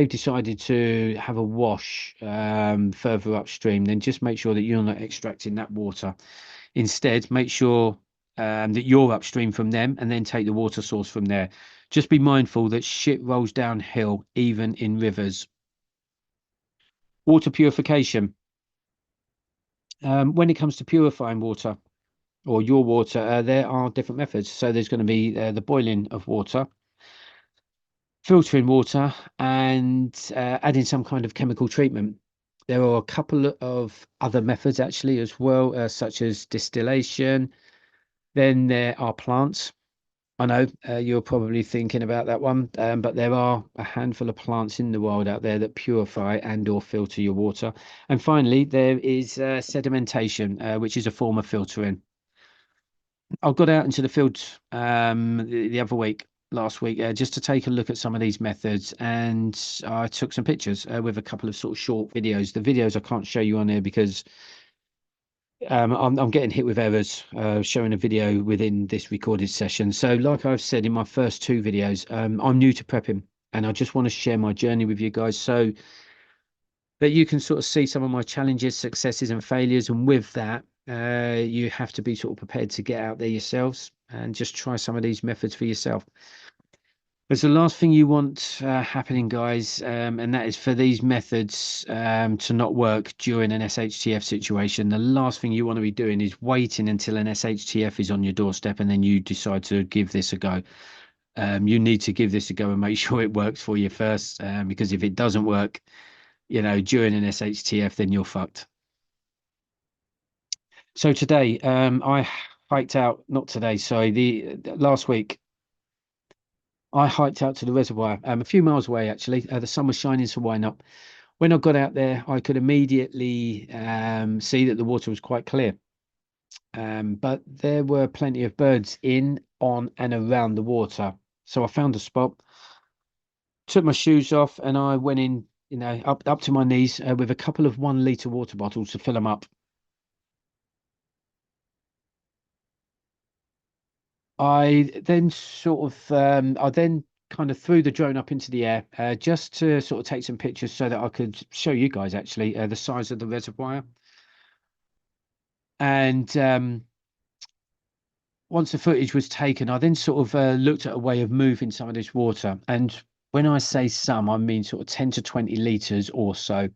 decided to have a wash further upstream, then just make sure that you're not extracting that water. Instead, make sure that you're upstream from them and then take the water source from there. Just be mindful that shit rolls downhill even in rivers. Water purification. When it comes to purifying water or your water, there are different methods. So there's going to be the boiling of water, filtering water, and adding some kind of chemical treatment. There are a couple of other methods actually as well, such as distillation. Then there are plants. I know you're probably thinking about that one, but there are a handful of plants in the wild out there that purify and or filter your water. And finally, there is sedimentation, which is a form of filtering. I got out into the field the other week, last week, just to take a look at some of these methods, and I took some pictures with a couple of sort of short videos. The videos I can't show you on here because I'm getting hit with errors showing a video within this recorded session. So, like I've said in my first two videos, I'm new to prepping, and I just want to share my journey with you guys so that you can sort of see some of my challenges, successes, and failures. And with that, you have to be sort of prepared to get out there yourselves and just try some of these methods for yourself. It's the last thing you want happening, guys, and that is for these methods to not work during an SHTF situation. The last thing you want to be doing is waiting until an SHTF is on your doorstep and then you decide to give this a go. You need to give this a go and make sure it works for you first, because if it doesn't work, you know, during an SHTF, then you're fucked. So today, I hiked out, not today, sorry, the last week. I hiked out to the reservoir, a few miles away actually. The sun was shining, so why not? When I got out there, I could immediately see that the water was quite clear. But there were plenty of birds in, on, and around the water. So I found a spot, took my shoes off, and I went in, you know, up to my knees with a couple of 1 litre water bottles to fill them up. I then kind of threw the drone up into the air just to sort of take some pictures so that I could show you guys actually the size of the reservoir. And once the footage was taken, I then sort of looked at a way of moving some of this water. And when I say some, I mean sort of 10 to 20 litres or so.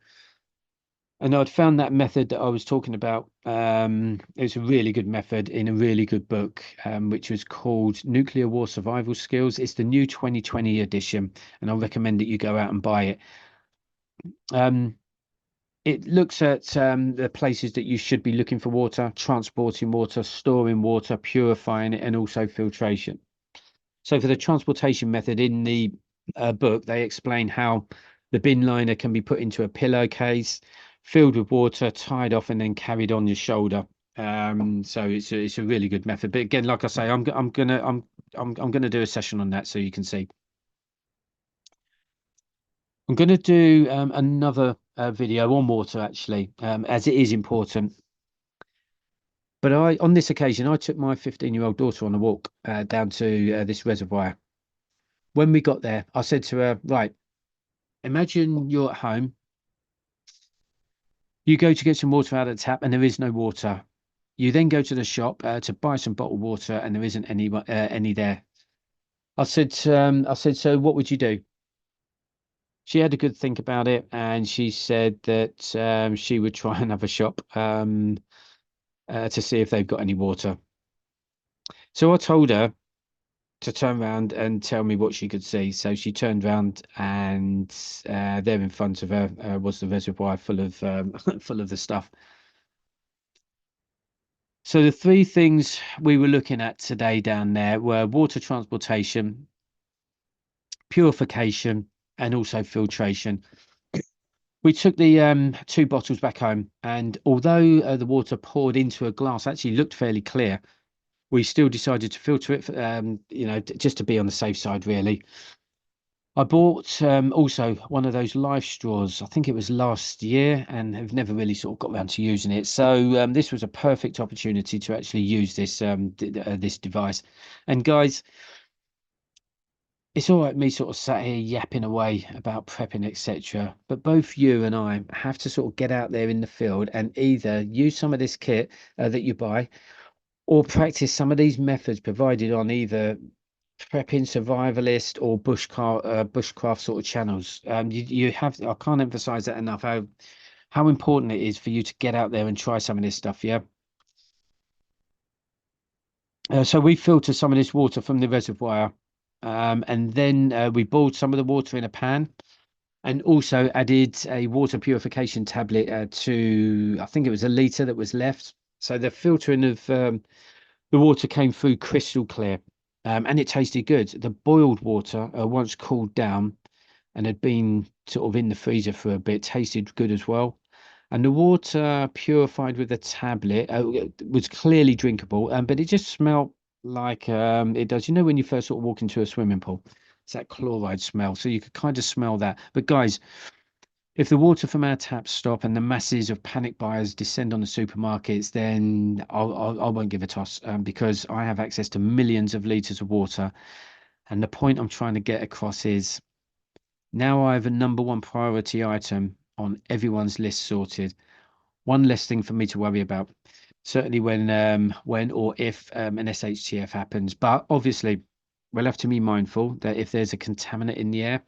And I'd found that method that I was talking about. It's a really good method in a really good book, which was called Nuclear War Survival Skills. It's the new 2020 edition, and I recommend that you go out and buy it. It looks at the places that you should be looking for water, transporting water, storing water, purifying it, and also filtration. So for the transportation method in the book, they explain how the bin liner can be put into a pillowcase, filled with water, tied off, and then carried on your shoulder. So it's a really good method. But again, like I say, I'm gonna do a session on that so you can see. I'm gonna do another video on water actually, as it is important. But on this occasion, I took my 15-year-old daughter on a walk down to this reservoir. When we got there, I said to her, right, imagine you're at home. You go to get some water out of the tap and there is no water. You then go to the shop to buy some bottled water and there isn't any there. I said, so what would you do? She had a good think about it and she said that she would try another shop to see if they've got any water. So I told her to turn around and tell me what she could see. So she turned around and there in front of her was the reservoir full of full of the stuff. So the three things we were looking at today down there were water transportation, purification, and also filtration. We took the two bottles back home, and although the water poured into a glass actually looked fairly clear, we still decided to filter it, you know, just to be on the safe side, really. I bought also one of those life straws. I think it was last year, and have never really sort of got around to using it. So this was a perfect opportunity to actually use this this device. And guys, it's all right me sort of sat here yapping away about prepping, etc. But both you and I have to sort of get out there in the field and either use some of this kit that you buy, or practice some of these methods provided on either prepping survivalist or bushcraft sort of channels. You have, I can't emphasize that enough, how important it is for you to get out there and try some of this stuff. Yeah. So we filter some of this water from the reservoir, and then we boiled some of the water in a pan, and also added a water purification tablet to, I think it was 1 litre that was left. So the filtering of the water came through crystal clear, and it tasted good. The boiled water, once cooled down and had been sort of in the freezer for a bit, tasted good as well. And the water purified with the tablet was clearly drinkable, but it just smelled like it does. You know, when you first sort of walk into a swimming pool, it's that chloride smell. So you could kind of smell that. But guys, If the water from our taps stop and the masses of panic buyers descend on the supermarkets, then I won't give a toss, because I have access to millions of litres of water. And the point I'm trying to get across is now I have a number one priority item on everyone's list sorted. One less thing for me to worry about. Certainly when or if an SHTF happens. But obviously, we'll have to be mindful that if there's a contaminant in the air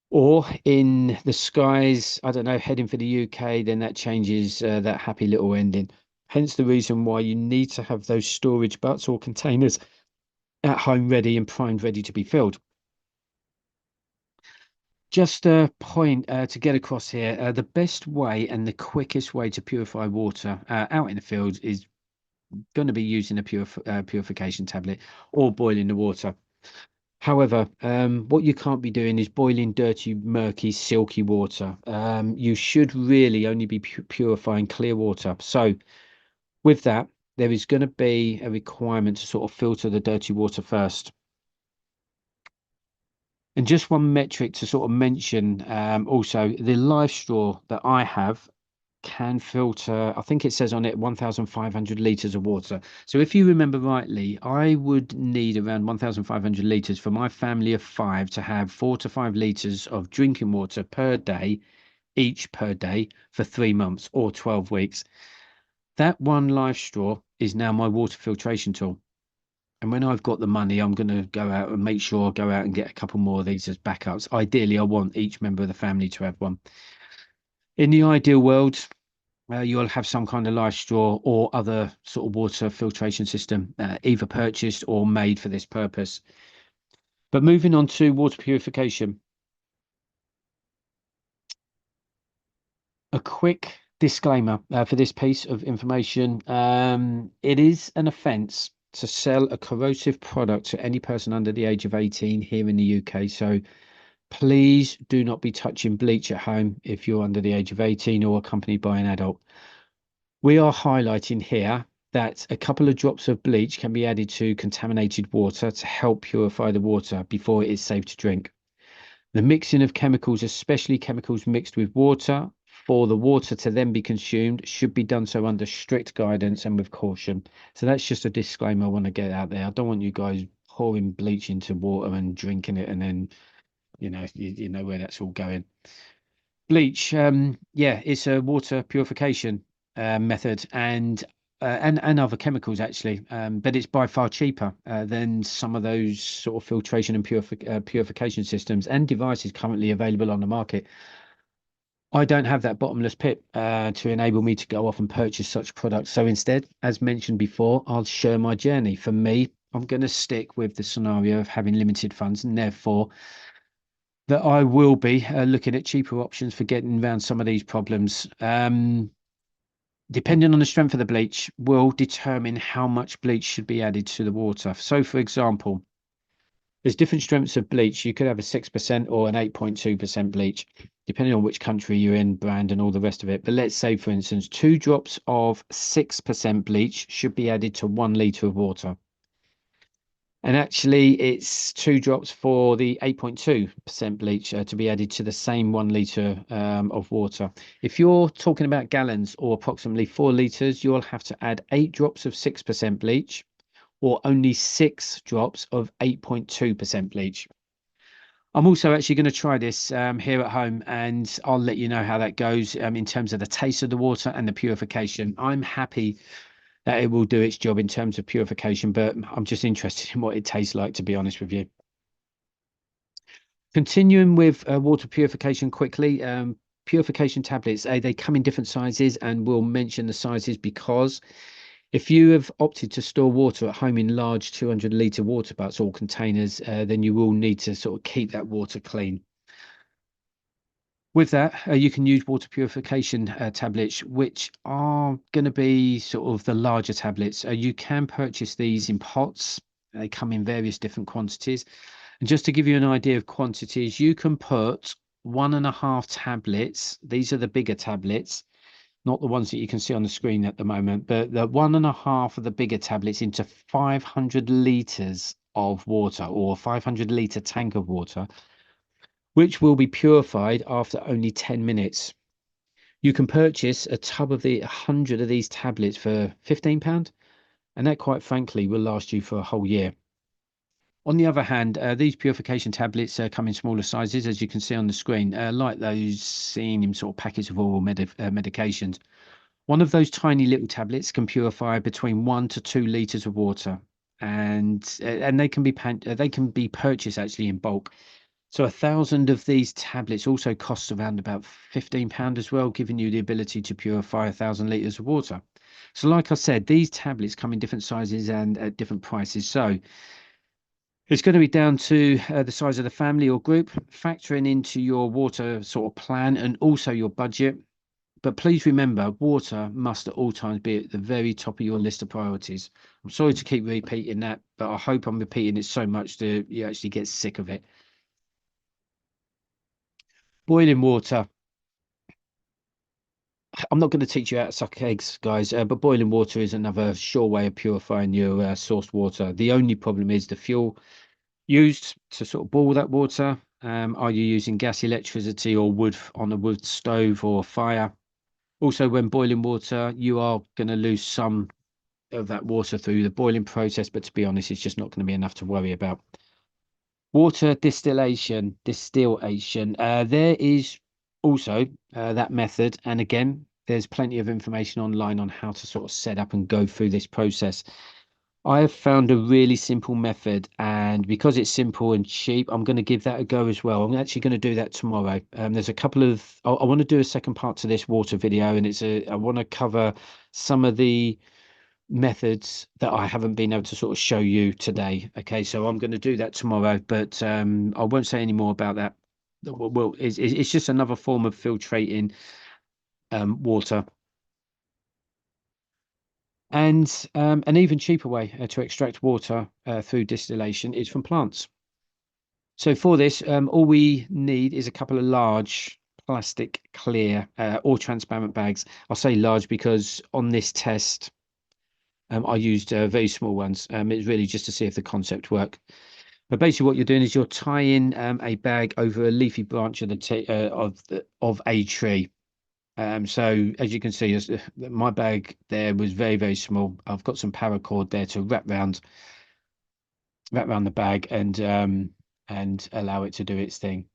or in the skies, I don't know, heading for the UK, then that changes that happy little ending. Hence the reason why you need to have those storage butts or containers at home ready and primed, ready to be filled. Just a point to get across here. The best way and the quickest way to purify water out in the field is going to be using a purification tablet or boiling the water. However, what you can't be doing is boiling dirty, murky, silky water. You should really only be purifying clear water. So with that, there is going to be a requirement to sort of filter the dirty water first. And just one metric to sort of mention, also the live straw that I have can filter, I think it says on it 1,500 litres of water. So if you remember rightly, I would need around 1,500 litres for my family of five to have 4 to 5 litres of drinking water per day, each per day for 3 months or 12 weeks. That one live straw is now my water filtration tool. And when I've got the money, I'm going to go out and make sure I go out and get a couple more of these as backups. Ideally, I want each member of the family to have one. In the ideal world, you'll have some kind of live straw or other sort of water filtration system, either purchased or made for this purpose. But moving on to water purification. A quick disclaimer for this piece of information. It is an offence to sell a corrosive product to any person under the age of 18 here in the UK. So please do not be touching bleach at home if you're under the age of 18 or accompanied by an adult. We are highlighting here that a couple of drops of bleach can be added to contaminated water to help purify the water before it is safe to drink. The mixing of chemicals, especially chemicals mixed with water, for the water to then be consumed, should be done so under strict guidance and with caution. So that's just a disclaimer I want to get out there. I don't want you guys pouring bleach into water and drinking it, and then you know where that's all going. Bleach, yeah, it's a water purification method, and other chemicals actually, but it's by far cheaper than some of those sort of filtration and purification systems and devices currently available on the market. I don't have that bottomless pit to enable me to go off and purchase such products. So instead, as mentioned before, I'll share my journey. For me, I'm going to stick with the scenario of having limited funds, and therefore that I will be looking at cheaper options for getting around some of these problems. Depending on the strength of the bleach will determine how much bleach should be added to the water. So for example, there's different strengths of bleach. You could have a 6% or an 8.2% bleach, depending on which country you're in, brand and all the rest of it. But let's say, for instance, 2 drops of 6% bleach should be added to 1 litre of water. And actually, it's 2 drops for the 8.2% bleach to be added to the same 1 litre of water. If you're talking about gallons or approximately 4 litres, you'll have to add 8 drops of 6% bleach or only 6 drops of 8.2% bleach. I'm also actually going to try this here at home, and I'll let you know how that goes in terms of the taste of the water and the purification. I'm happy that it will do its job in terms of purification, but I'm just interested in what it tastes like, to be honest with you. Continuing with water purification quickly, purification tablets, they come in different sizes, and we'll mention the sizes because if you have opted to store water at home in large 200-litre water butts or containers, then you will need to sort of keep that water clean. With that, you can use water purification tablets, which are going to be sort of the larger tablets. You can purchase these in pots. They come in various different quantities. And just to give you an idea of quantities, you can put 1.5 tablets. These are the bigger tablets, not the ones that you can see on the screen at the moment, but the 1.5 of the bigger tablets into 500 litres of water or 500-litre tank of water, which will be purified after only 10 minutes. You can purchase a tub of the 100 of these tablets for £15, and that, quite frankly, will last you for a whole year. On the other hand, these purification tablets come in smaller sizes, as you can see on the screen, like those seen in sort of packets of oral medications. One of those tiny little tablets can purify between 1 to 2 liters of water, and they can be purchased actually in bulk. So 1,000 of these tablets also costs around about £15 as well, giving you the ability to purify 1,000 liters of water. So, like I said, these tablets come in different sizes and at different prices. So it's going to be down to the size of the family or group, factoring into your water sort of plan and also your budget. But please remember, water must at all times be at the very top of your list of priorities. I'm sorry to keep repeating that, but I hope I'm repeating it so much that you actually get sick of it. Boiling water. I'm not going to teach you how to suck eggs, guys, but boiling water is another sure way of purifying your sourced water. The only problem is the fuel used to sort of boil that water. Are you using gas, electricity, or wood on a wood stove or fire? Also, when boiling water, you are going to lose some of that water through the boiling process, but to be honest, it's just not going to be enough to worry about. Water distillation. There is also that method, and again, there's plenty of information online on how to sort of set up and go through this process. I have found a really simple method, and because it's simple and cheap, I'm going to give that a go as well. I'm actually going to do that tomorrow. There's a couple of I want to do a second part to this water video, and I want to cover some of the methods that I haven't been able to sort of show you today. Okay, so I'm going to do that tomorrow, but I won't say any more about that. Well, it's just another form of filtrating water. And an even cheaper way to extract water through distillation is from plants. So for this, all we need is a couple of large plastic clear or transparent bags. I'll say large because on this test, I used very small ones. It's really just to see if the concept worked. But basically, what you're doing is you're tying a bag over a leafy branch of of a tree. So as you can see, my bag there was very, very small. I've got some paracord there to wrap around the bag and allow it to do its thing.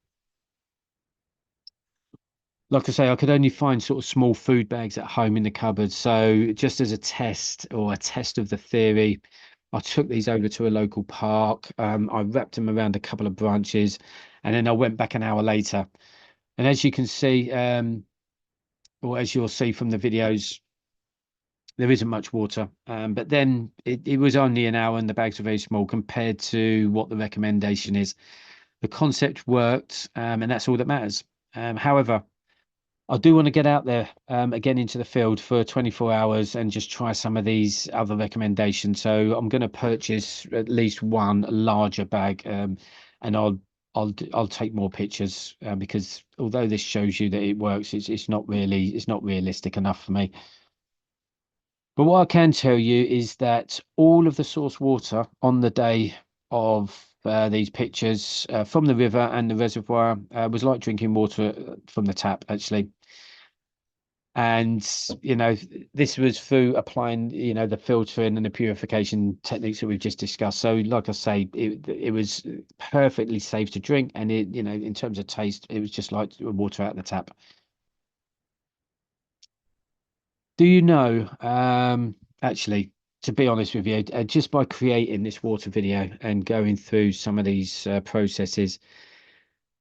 Like I say, I could only find sort of small food bags at home in the cupboard. So just as a test or a test of the theory, I took these over to a local park. I wrapped them around a couple of branches, and then I went back an hour later. And as you can see, or as you'll see from the videos, there isn't much water. But then it was only an hour and the bags are very small compared to what the recommendation is. The concept worked, and that's all that matters. However, I do want to get out there again into the field for 24 hours and just try some of these other recommendations. So I'm going to purchase at least one larger bag, and I'll take more pictures because although this shows you that it works, it's not realistic enough for me. But what I can tell you is that all of the source water on the day of these pictures from the river and the reservoir was like drinking water from the tap, actually. And, this was through applying, the filtering and the purification techniques that we've just discussed. So, like I say, it was perfectly safe to drink. And in terms of taste, it was just like water out of the tap. Do you know, actually, to be honest with you, just by creating this water video and going through some of these processes,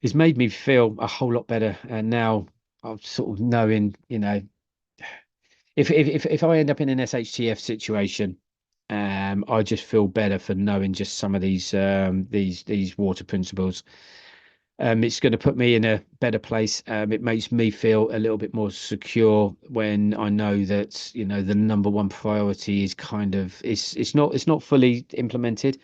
it's made me feel a whole lot better. And now I'm sort of knowing, if I end up in an SHTF situation, I just feel better for knowing just some of these water principles. It's going to put me in a better place. It makes me feel a little bit more secure when I know that, the number one priority is it's not fully implemented.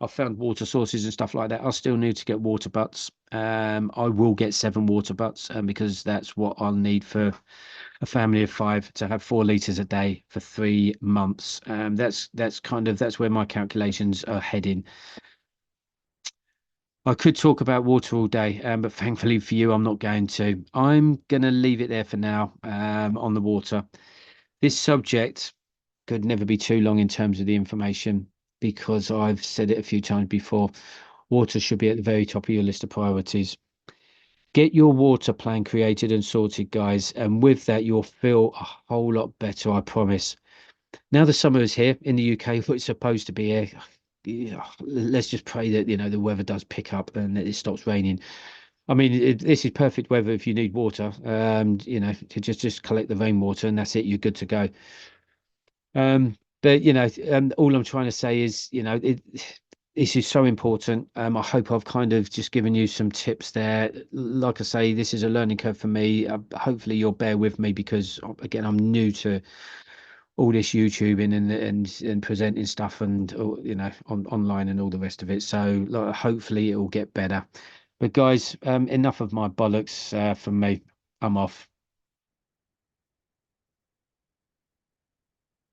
I've found water sources and stuff like that. I still need to get water butts. I will get 7 water butts because that's what I'll need for a family of 5 to have 4 liters a day for 3 months. That's where my calculations are heading. I could talk about water all day, but thankfully for you, I'm not going to. I'm going to leave it there for now, on the water. This subject could never be too long in terms of the information because I've said it a few times before. Water should be at the very top of your list of priorities. Get your water plan created and sorted, guys, and with that, you'll feel a whole lot better, I promise. Now the summer is here in the UK, it's supposed to be here. Yeah, let's just pray that the weather does pick up and that it stops raining. I mean, this is perfect weather if you need water. To just collect the rainwater and that's it. You're good to go. But all I'm trying to say is, this is so important. I hope I've kind of just given you some tips there. Like I say, this is a learning curve for me. Hopefully you'll bear with me because again, I'm new to all this YouTubing and presenting stuff and online and all the rest of it. So like, hopefully it will get better. But guys, enough of my bollocks from me. I'm off.